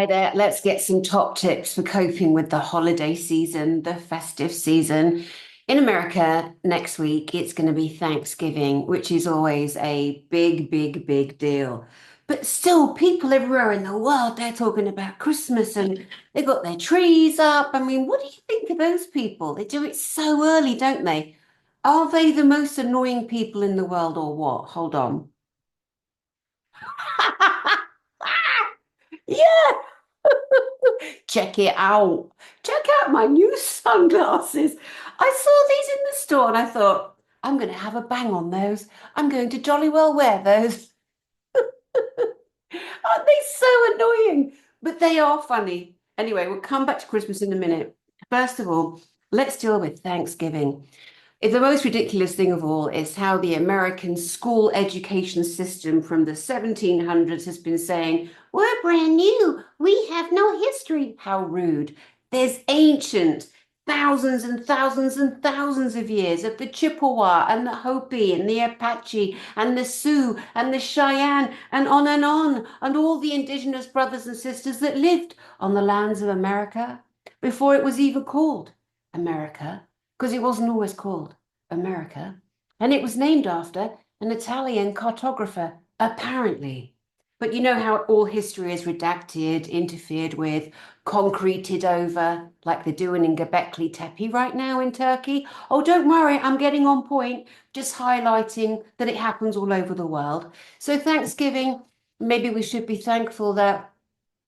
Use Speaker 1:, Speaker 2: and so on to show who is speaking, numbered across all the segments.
Speaker 1: Hey there, let's get some top tips for coping with the holiday season, the festive season. In America, next week, it's going to be Thanksgiving, which is always a big, big, big deal. But still, people everywhere in the world, they're talking about Christmas and they've got their trees up. I mean, what do you think of those people? They do it so early, don't they? Are they the most annoying people in the world or what? Hold on. Yeah. Check it out. Check out my new sunglasses. I saw these in the store and I thought, I'm going to have a bang on those. I'm going to jolly well wear those. Aren't they so annoying? But they are funny. Anyway, we'll come back to Christmas in a minute. First of all, let's deal with Thanksgiving. The most ridiculous thing of all is how the American school education system from the 1700s has been saying, we're brand new. We have no history. How rude. There's ancient, thousands and thousands and thousands of years of the Chippewa and the Hopi and the Apache and the Sioux and the Cheyenne and all the indigenous brothers and sisters that lived on the lands of America before it was even called America, because it wasn't always called America, and it was named after an Italian cartographer, apparently. But you know how all history is redacted, interfered with, concreted over, like they're doing in Göbekli Tepe right now in Turkey. Oh, don't worry, I'm getting on point, just highlighting that it happens all over the world. So Thanksgiving, maybe we should be thankful that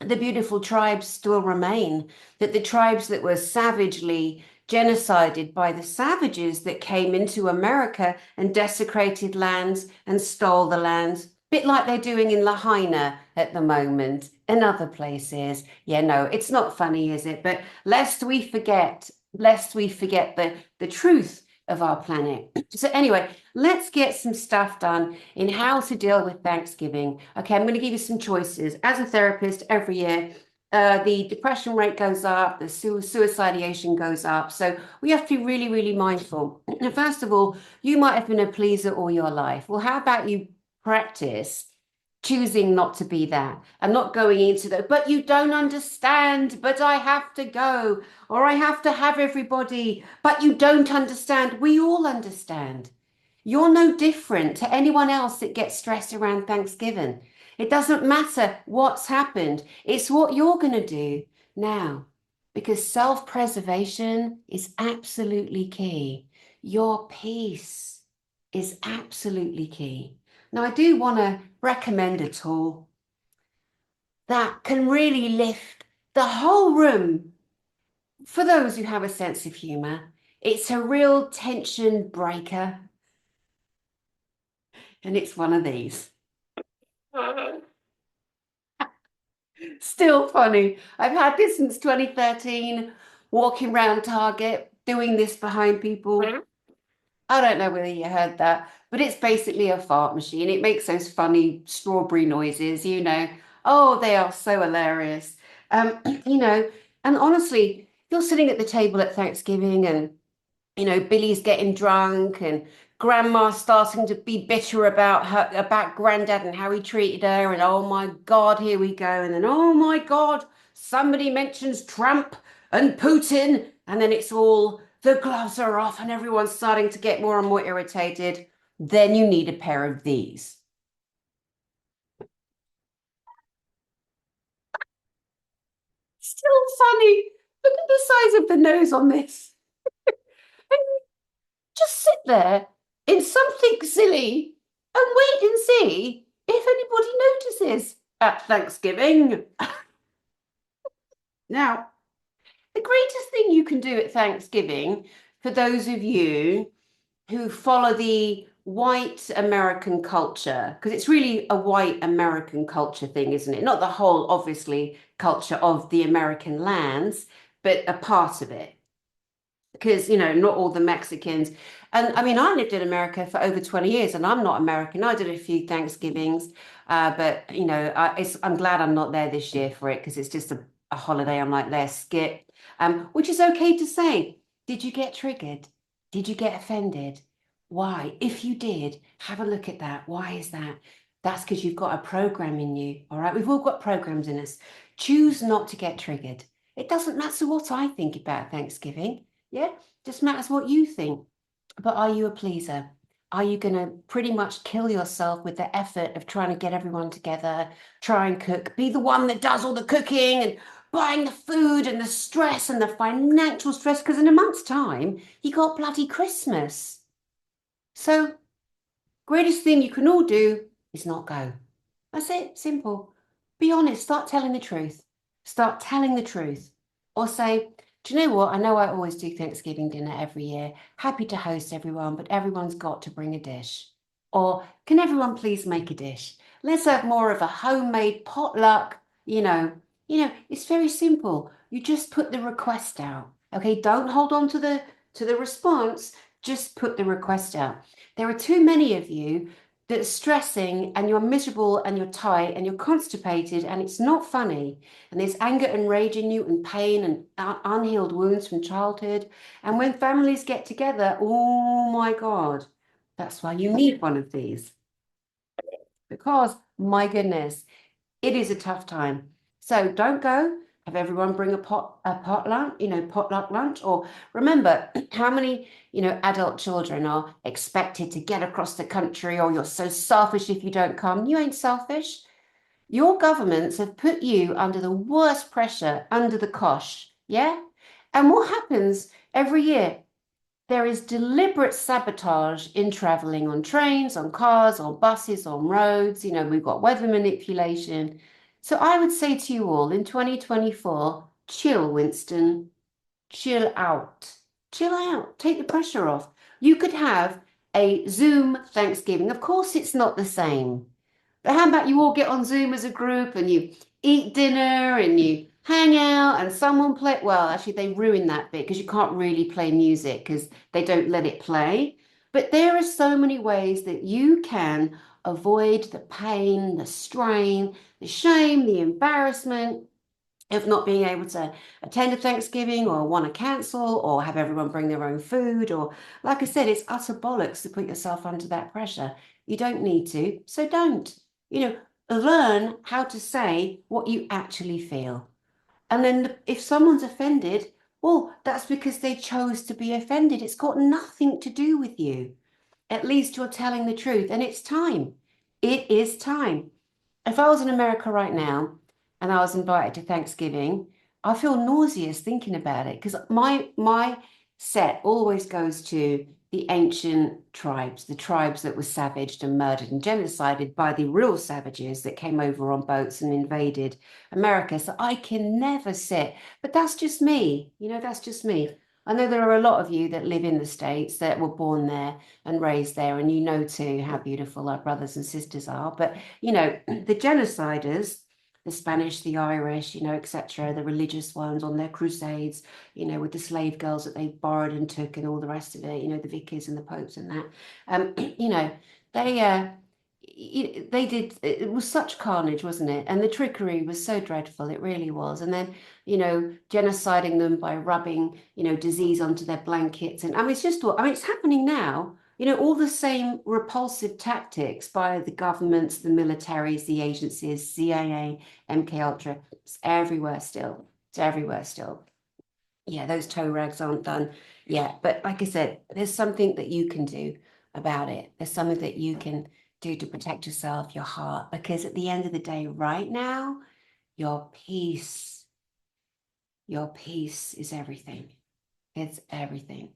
Speaker 1: the beautiful tribes still remain, that the tribes that were savagely genocided by the savages that came into America and desecrated lands and stole the lands, bit like they're doing in Lahaina at the moment and other places. Yeah, no, it's not funny, is it? But lest we forget the truth of our planet. So anyway, let's get some stuff done in how to deal with Thanksgiving. Okay, I'm going to give you some choices. As a therapist, every year, the depression rate goes up, the suicidation goes up. So we have to be really, really mindful. Now, first of all, you might have been a pleaser all your life. Well, how about you practice choosing not to be that and not going into the, but you don't understand, but I have to go, or I have to have everybody, but you don't understand. We all understand. You're no different to anyone else that gets stressed around Thanksgiving. It doesn't matter what's happened. It's what you're going to do now, because self-preservation is absolutely key. Your peace is absolutely key. Now, I do want to recommend a tool that can really lift the whole room for those who have a sense of humor. It's a real tension breaker, and it's one of these. Still funny. I've had this since 2013, walking around Target, doing this behind people. I don't know whether you heard that, but it's basically a fart machine. It makes those funny strawberry noises, you know. Oh, they are so hilarious. You know, and honestly, if you're sitting at the table at Thanksgiving and Billy's getting drunk and grandma's starting to be bitter about granddad and how he treated her, and oh my God, here we go. And then, oh my God, somebody mentions Trump and Putin, and then it's all the gloves are off and everyone's starting to get more and more irritated. Then you need a pair of these. Still funny. Look at the size of the nose on this. Just sit there in something silly and wait and see if anybody notices at Thanksgiving. Now, the greatest thing you can do at Thanksgiving, for those of you who follow the white American culture, because it's really a white American culture thing, isn't it? Not the whole, obviously, culture of the American lands, but a part of it. Because not all the Mexicans, and I mean I lived in America for over 20 years and I'm not American. I did a few Thanksgivings, but I'm glad I'm not there this year for it because it's just a holiday. I'm like, let's skip, which is okay to say. Did you get triggered? Did you get offended? Why? If you did, have a look at that. Why is that? That's because you've got a program in you. All right. We've all got programs in us. Choose not to get triggered. It doesn't matter what I think about Thanksgiving. Yeah. Just matters what you think. But are you a pleaser? Are you going to pretty much kill yourself with the effort of trying to get everyone together, try and cook, be the one that does all the cooking and buying the food and the stress and the financial stress? Because in a month's time, you got bloody Christmas. So, greatest thing you can all do is not go. That's it, simple. Be honest, start telling the truth. Start telling the truth. Or say, do you know what? I know I always do Thanksgiving dinner every year. Happy to host everyone, but everyone's got to bring a dish. Or can everyone please make a dish? Let's have more of a homemade potluck. It's very simple. You just put the request out. Okay, don't hold on to the response. Just put the request out. There are too many of you that's stressing and you're miserable and you're tight and you're constipated and it's not funny. And there's anger and rage in you and pain and unhealed wounds from childhood. And when families get together, oh my God, that's why you need one of these. Because, my goodness, it is a tough time. So don't go. Have everyone bring a pot lunch, potluck lunch. Or remember how many, adult children are expected to get across the country, or you're so selfish if you don't come. You ain't selfish. Your governments have put you under the worst pressure, under the cosh. Yeah? And what happens every year? There is deliberate sabotage in traveling on trains, on cars, on buses, on roads. We've got weather manipulation. So I would say to you all in 2024, chill, Winston, chill out. Chill out. Take the pressure off. You could have a Zoom Thanksgiving. Of course, it's not the same. But how about you all get on Zoom as a group and you eat dinner and you hang out and someone play? Well, actually, they ruin that bit because you can't really play music because they don't let it play. But there are so many ways that you can avoid the pain, the strain, the shame, the embarrassment of not being able to attend a Thanksgiving or want to cancel or have everyone bring their own food. Or, like I said, it's utter bollocks to put yourself under that pressure. You don't need to, so don't. Learn how to say what you actually feel. And then if someone's offended, well, that's because they chose to be offended. It's got nothing to do with you. At least you're telling the truth, and it's time. It is time. If I was in America right now and I was invited to Thanksgiving, I feel nauseous thinking about it because my set always goes to the ancient tribes, the tribes that were savaged and murdered and genocided by the real savages that came over on boats and invaded America. So I can never sit, but that's just me. That's just me. I know there are a lot of you that live in the States that were born there and raised there, and you know too how beautiful our brothers and sisters are. But the genociders, the Spanish, the Irish, etc., the religious ones on their crusades, with the slave girls that they borrowed and took and all the rest of it, the vicars and the popes and that, they they did, it was such carnage, wasn't it? And the trickery was so dreadful, it really was. And then, genociding them by rubbing, disease onto their blankets. And I mean, it's happening now. All the same repulsive tactics by the governments, the militaries, the agencies, CIA, MK Ultra. It's everywhere still. It's everywhere still. Yeah, those toe rags aren't done yet. But like I said, there's something that you can do about it. There's something that you can do to protect yourself, your heart, because at the end of the day, right now, your peace, your peace is everything. It's everything.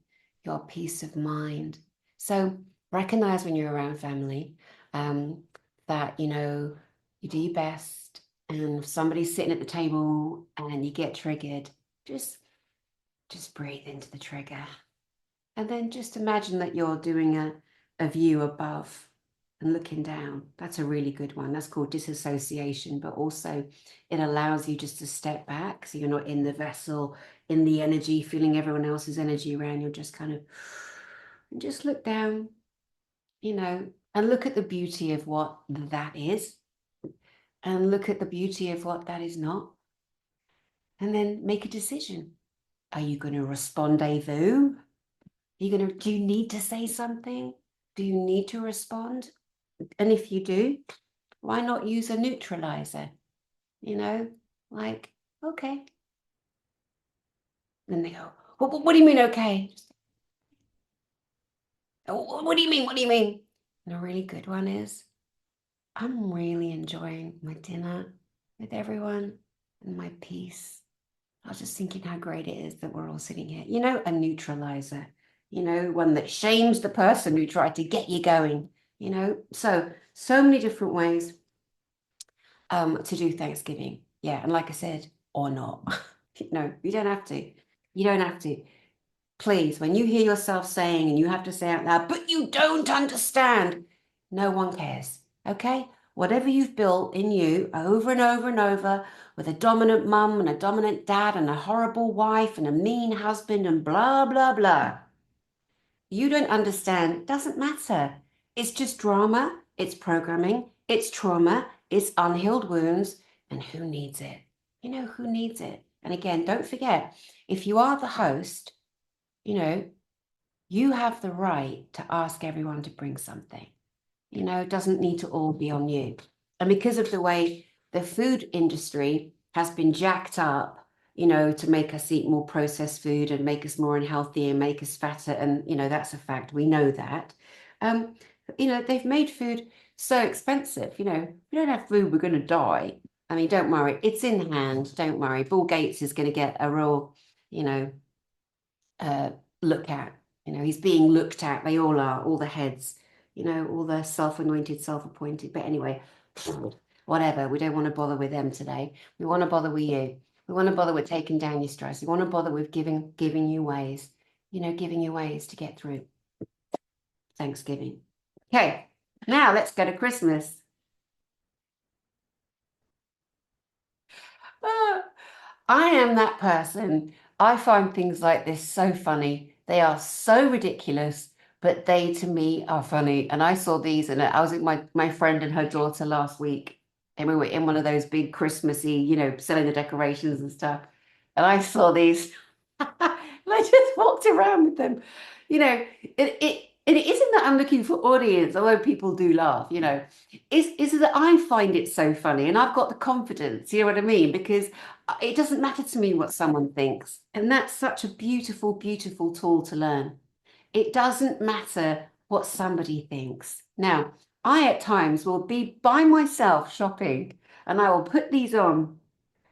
Speaker 1: Your peace of mind. So recognize when you're around family, that, you do your best. And if somebody's sitting at the table and you get triggered, just breathe into the trigger. And then just imagine that you're doing a view above and looking down. That's a really good one. That's called disassociation, but also it allows you just to step back. So you're not in the vessel, in the energy, feeling everyone else's energy around. You're just kind of, just look down, and look at the beauty of what that is, and look at the beauty of what that is not. And then make a decision. Are you going to rendezvous? Do you need to say something? Do you need to respond? And if you do, Why not use a neutralizer? You know, like, okay. Then they go, what do you mean, okay? What do you mean? What do you mean? And a really good one is, I'm really enjoying my dinner with everyone and my peace. I was just thinking how great it is that we're all sitting here. You know, a neutralizer, one that shames the person who tried to get you going, So many different ways to do Thanksgiving. Yeah. And like I said, or not. No, you don't have to. You don't have to. Please, when you hear yourself saying, and you have to say out loud, but you don't understand, no one cares. Okay? Whatever you've built in you over and over and over with a dominant mum and a dominant dad and a horrible wife and a mean husband and blah, blah, blah. You don't understand, doesn't matter. It's just drama, it's programming, it's trauma, it's unhealed wounds, and who needs it? Who needs it? And again, don't forget, if you are the host, you have the right to ask everyone to bring something. It doesn't need to all be on you. And because of the way the food industry has been jacked up, to make us eat more processed food and make us more unhealthy and make us fatter. And, that's a fact. We know that. They've made food so expensive. If we don't have food, we're going to die. I mean, don't worry. It's in hand. Don't worry. Bill Gates is going to get a real, look at. He's being looked at. They all are, all the heads, all the self-anointed, self-appointed. But anyway, whatever. We don't want to bother with them today. We want to bother with you. We want to bother with taking down your stress. We want to bother with giving you ways, giving you ways to get through Thanksgiving. Okay, now let's go to Christmas. I am that person. I find things like this so funny. They are so ridiculous, but they to me are funny. And I saw these, and I was with my friend and her daughter last week, and we were in one of those big Christmassy, selling the decorations and stuff. And I saw these, and I just walked around with them. It isn't that I'm looking for audience, although people do laugh, is that I find it so funny and I've got the confidence, you know what I mean? Because it doesn't matter to me what someone thinks. And that's such a beautiful, beautiful tool to learn. It doesn't matter what somebody thinks. Now, I at times will be by myself shopping and I will put these on,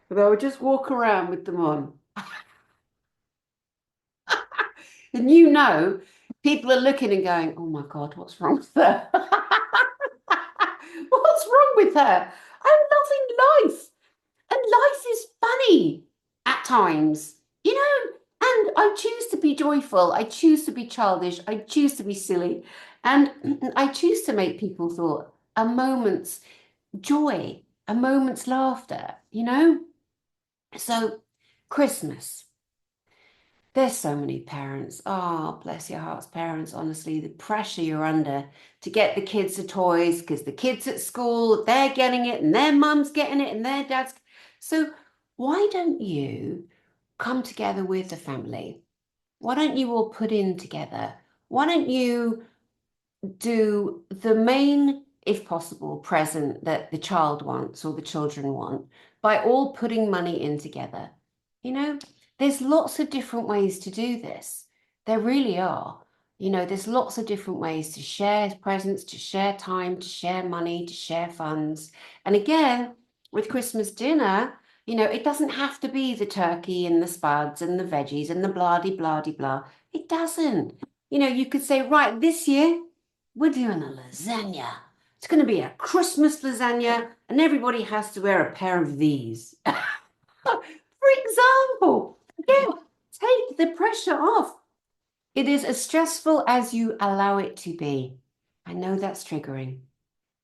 Speaker 1: but I will just walk around with them on. And people are looking and going, oh my God, what's wrong with her? What's wrong with her? I'm loving life. And life is funny at times, and I choose to be joyful. I choose to be childish. I choose to be silly. And I choose to make people feel a moment's joy, a moment's laughter. So, Christmas. There's so many parents. Oh, bless your hearts, parents. Honestly, the pressure you're under to get the kids the toys because the kids at school, they're getting it and their mum's getting it and their dad's. So why don't you come together with the family? Why don't you all put in together? Why don't you do the main, if possible, present that the child wants or the children want by all putting money in together? There's lots of different ways to do this. There really are. There's lots of different ways to share presents, to share time, to share money, to share funds. And again, with Christmas dinner, it doesn't have to be the turkey and the spuds and the veggies and the blah-de-blah-de-blah. It doesn't. You could say, right, this year, we're doing a lasagna. It's going to be a Christmas lasagna, and everybody has to wear a pair of these. For example, again, take the pressure off. It is as stressful as you allow it to be. I know that's triggering.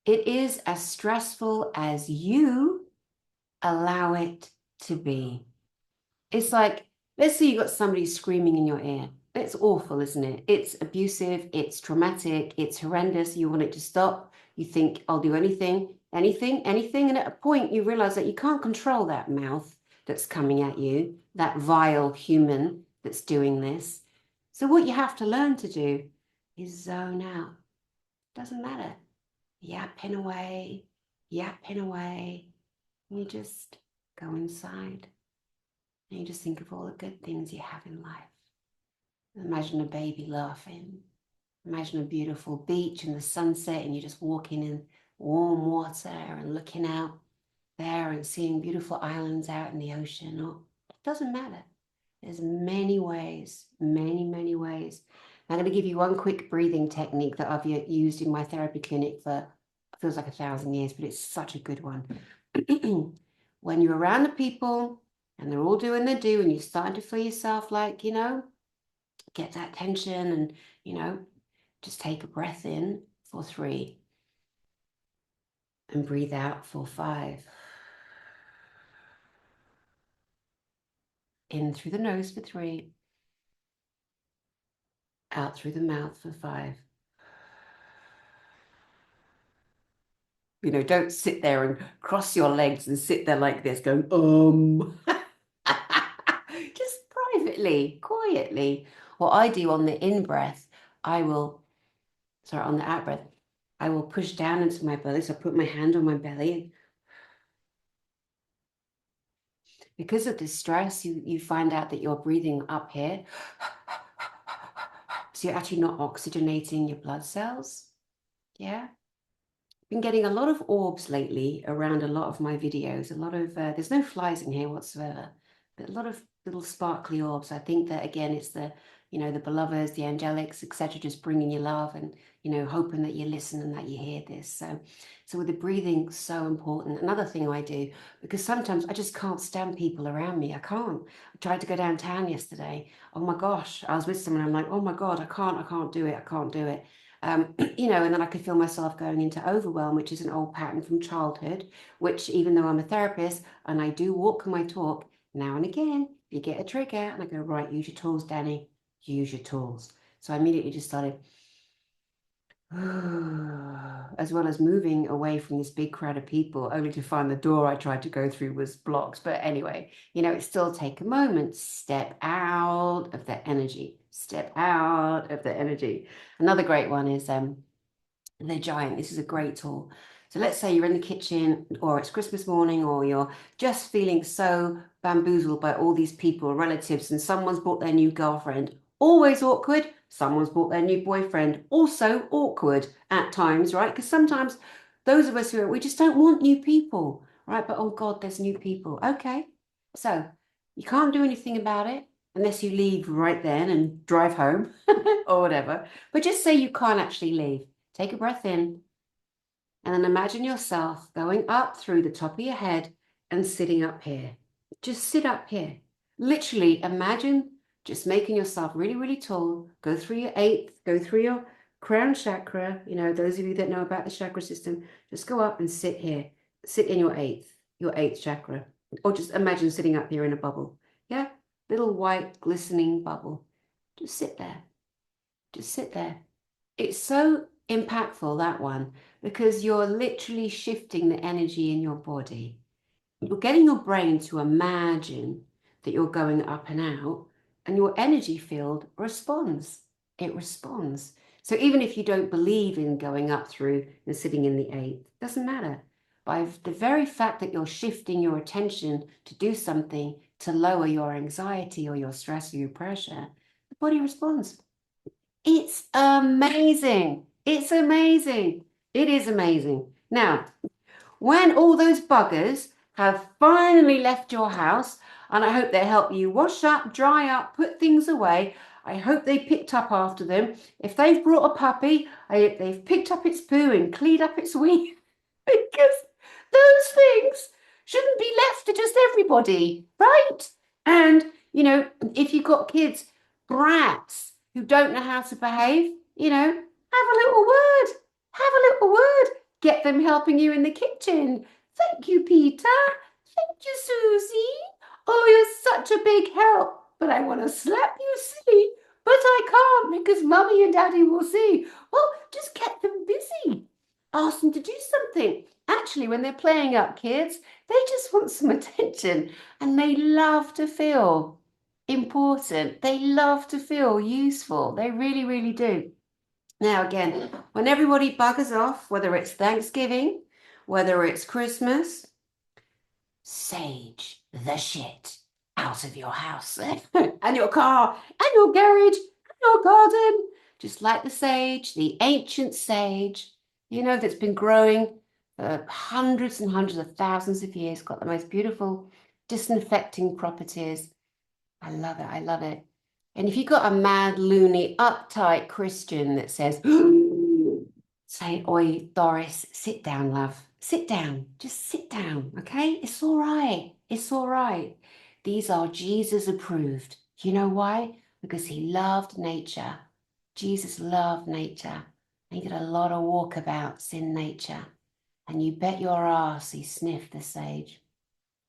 Speaker 1: It is as stressful as you allow it to be. It's like, let's say you got somebody screaming in your ear. It's awful, isn't it? It's abusive, it's traumatic, it's horrendous. You want it to stop. You think, I'll do anything, anything, anything. And at a point, you realize that you can't control that mouth that's coming at you, that vile human that's doing this. So what you have to learn to do is zone out. Doesn't matter. Yapping away, yapping away. You just go inside and you just think of all the good things you have in life. Imagine a baby laughing. Imagine a beautiful beach and the sunset, and you're just walking in warm water and looking out there and seeing beautiful islands out in the ocean. Or it doesn't matter. There's many ways, many ways. I'm going to give you one quick breathing technique that I've used in my therapy clinic for feels like 1,000 years, but it's such a good one. When you're around the people and they're all doing their do, and you're starting to feel yourself like, get that tension, and, just take a breath in for 3 and breathe out for 5. In through the nose for 3, out through the mouth for 5. Don't sit there and cross your legs and sit there like this going, just privately, quietly. What I do on the in-breath, on the out-breath, I will push down into my belly. So I put my hand on my belly. Because of this stress, you find out that you're breathing up here. So you're actually not oxygenating your blood cells. Yeah. Been getting a lot of orbs lately around a lot of my videos. A lot of, there's no flies in here whatsoever, but a lot of little sparkly orbs. I think that, again, it's the beloveds, the angelics, etc., just bringing you love and, hoping that you listen and that you hear this. So with the breathing, so important. Another thing I do, because sometimes I just can't stand people around me. I can't. I tried to go downtown yesterday. Oh my gosh, I was with someone. I'm like, oh my God, I can't do it. I can't do it. And then I could feel myself going into overwhelm, which is an old pattern from childhood, which, even though I'm a therapist and I do walk my talk, now and again, you get a trigger and I go, right, use your tools, Danny, use your tools. So I immediately just started, as well as moving away from this big crowd of people, only to find the door I tried to go through was blocked. But anyway, it still take a moment, step out of the energy, step out of the energy. Another great one is the giant. This is a great tool. So let's say you're in the kitchen, or it's Christmas morning, or you're just feeling so bamboozled by all these people, relatives, and someone's brought their new girlfriend. Always awkward. Someone's brought their new boyfriend. Also awkward at times, right? Because sometimes those of us we just don't want new people, right? But oh God, there's new people. Okay. So you can't do anything about it unless you leave right then and drive home or whatever. But just say you can't actually leave. Take a breath in, and then imagine yourself going up through the top of your head and sitting up here. Just sit up here. Literally imagine just making yourself really, really tall. Go through your 8th, go through your crown chakra. Those of you that know about the chakra system, just go up and sit here. Sit in your 8th chakra. Or just imagine sitting up here in a bubble. Yeah? Little white glistening bubble. Just sit there. Just sit there. It's so impactful, that one, because you're literally shifting the energy in your body. You're getting your brain to imagine that you're going up and out, and your energy field responds. It responds. So even if you don't believe in going up through and sitting in the 8th, doesn't matter. By the very fact that you're shifting your attention to do something to lower your anxiety or your stress or your pressure, the body responds. It's amazing. It's amazing. It is amazing. Now, when all those buggers have finally left your house, and I hope they help you wash up, dry up, put things away. I hope they picked up after them. If they've brought a puppy, I hope they've picked up its poo and cleaned up its wee, because those things shouldn't be left to just everybody, right? And, if you've got kids, brats who don't know how to behave, have a little word. Have a little word. Get them helping you in the kitchen. Thank you, Peter. Thank you, Susie. Oh, you're such a big help. But I want to slap you silly. But I can't because Mummy and Daddy will see. Well, just get them busy. Ask them to do something. Actually, when they're playing up, kids, they just want some attention, and they love to feel important. They love to feel useful. They really, really do. Now, again, when everybody buggers off, whether it's Thanksgiving, whether it's Christmas, sage the shit out of your house and your car and your garage and your garden. Just like the sage, the ancient sage, that's been growing for hundreds and hundreds of thousands of years, got the most beautiful disinfecting properties. I love it. I love it. And if you've got a mad, loony, uptight Christian that says, say, oi, Doris, sit down, love. Sit down. Just sit down, okay? It's all right. It's all right. These are Jesus approved. You know why? Because he loved nature. Jesus loved nature. He did a lot of walkabouts in nature. And you bet your ass he sniffed the sage.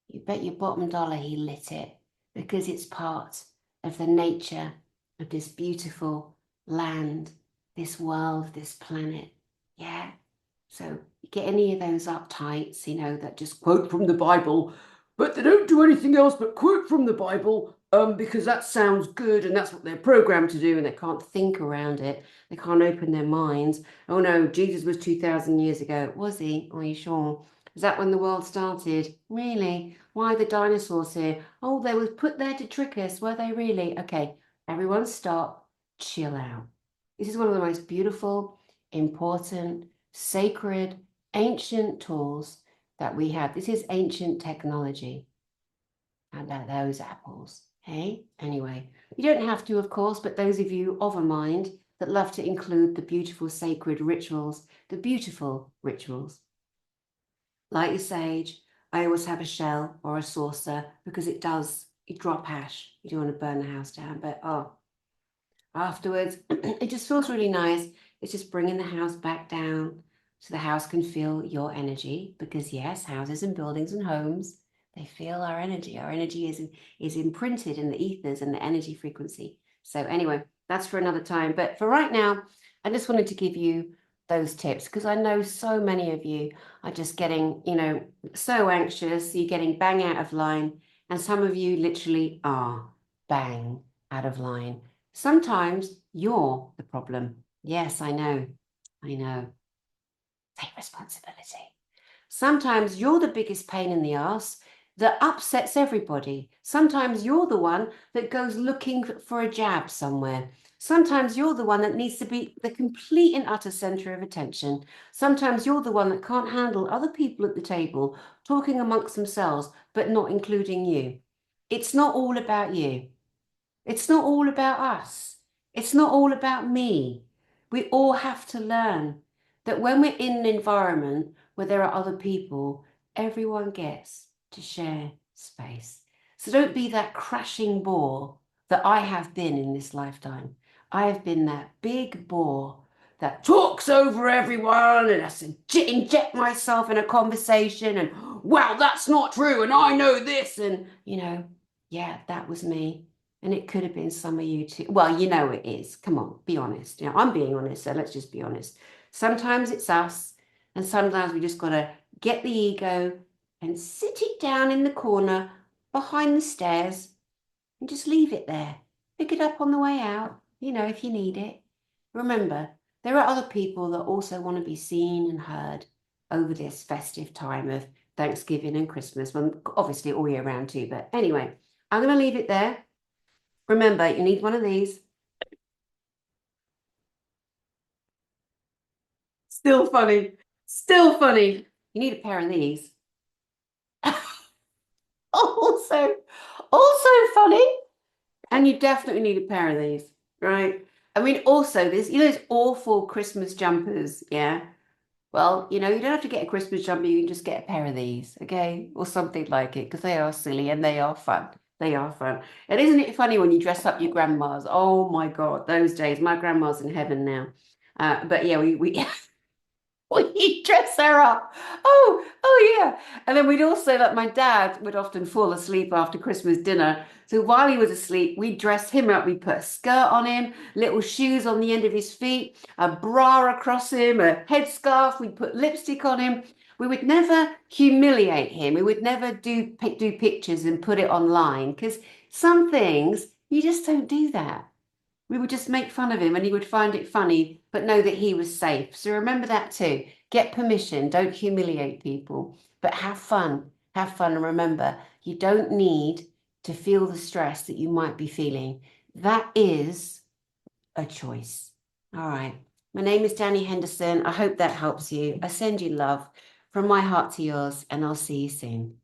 Speaker 1: You bet your bottom dollar he lit it, because it's part of the nature of this beautiful land, this world, this planet. Yeah. So you get any of those uptights, that just quote from the Bible, but they don't do anything else but quote from the Bible, because that sounds good and that's what they're programmed to do, and they can't think around it. They can't open their minds. Oh no, Jesus was 2,000 years ago. Was he? Are you sure? Is that when the world started? Really? Why are the dinosaurs here? Oh, they were put there to trick us, were they really? Okay, everyone stop, chill out. This is one of the most beautiful, important, sacred, ancient tools that we have. This is ancient technology. How about those apples? Hey, anyway, you don't have to, of course, but those of you of a mind that love to include the beautiful sacred rituals, the beautiful rituals. Like your sage, I always have a shell or a saucer, because you drop ash. You don't want to burn the house down, but afterwards, it just feels really nice. It's just bringing the house back down so the house can feel your energy, because yes, houses and buildings and homes, they feel our energy. Our energy is imprinted in the ethers and the energy frequency. So anyway, that's for another time. But for right now, I just wanted to give you those tips, because I know so many of you are just getting, so anxious. You're getting bang out of line. And some of you literally are bang out of line. Sometimes you're the problem. Yes, I know. I know. Take responsibility. Sometimes you're the biggest pain in the ass that upsets everybody. Sometimes you're the one that goes looking for a jab somewhere. Sometimes you're the one that needs to be the complete and utter center of attention. Sometimes you're the one that can't handle other people at the table talking amongst themselves, but not including you. It's not all about you. It's not all about us. It's not all about me. We all have to learn that when we're in an environment where there are other people, everyone gets to share space. So don't be that crashing bore that I have been in this lifetime. I have been that big bore that talks over everyone and has to inject myself in a conversation and, well, that's not true and I know this, and, yeah, that was me. And it could have been some of you too. Well, it is. Come on, be honest. I'm being honest, so let's just be honest. Sometimes it's us, and sometimes we just got to get the ego and sit it down in the corner behind the stairs and just leave it there. Pick it up on the way out, if you need it. Remember, there are other people that also want to be seen and heard over this festive time of Thanksgiving and Christmas, well, obviously all year round too. But anyway, I'm going to leave it there. Remember, you need one of these. Still funny. Still funny. You need a pair of these. Also, also funny. And you definitely need a pair of these, right? I mean, also this, those awful Christmas jumpers, yeah? Well, you don't have to get a Christmas jumper, you can just get a pair of these, okay? Or something like it, because they are silly and they are fun. They are fun. And isn't it funny when you dress up your grandmas? Oh my God, those days. My grandma's in heaven now. But yeah, we we'd dress her up. Oh yeah. And then we'd also, like, my dad would often fall asleep after Christmas dinner. So while he was asleep, we'd dress him up. We'd put a skirt on him, little shoes on the end of his feet, a bra across him, a headscarf. We'd put lipstick on him. We would never humiliate him. We would never do pictures and put it online, because some things you just don't do that. We would just make fun of him and he would find it funny, but know that he was safe. So remember that too. Get permission. Don't humiliate people, but have fun. Have fun. And remember, you don't need to feel the stress that you might be feeling. That is a choice. All right. My name is Danny Henderson. I hope that helps you. I send you love from my heart to yours, and I'll see you soon.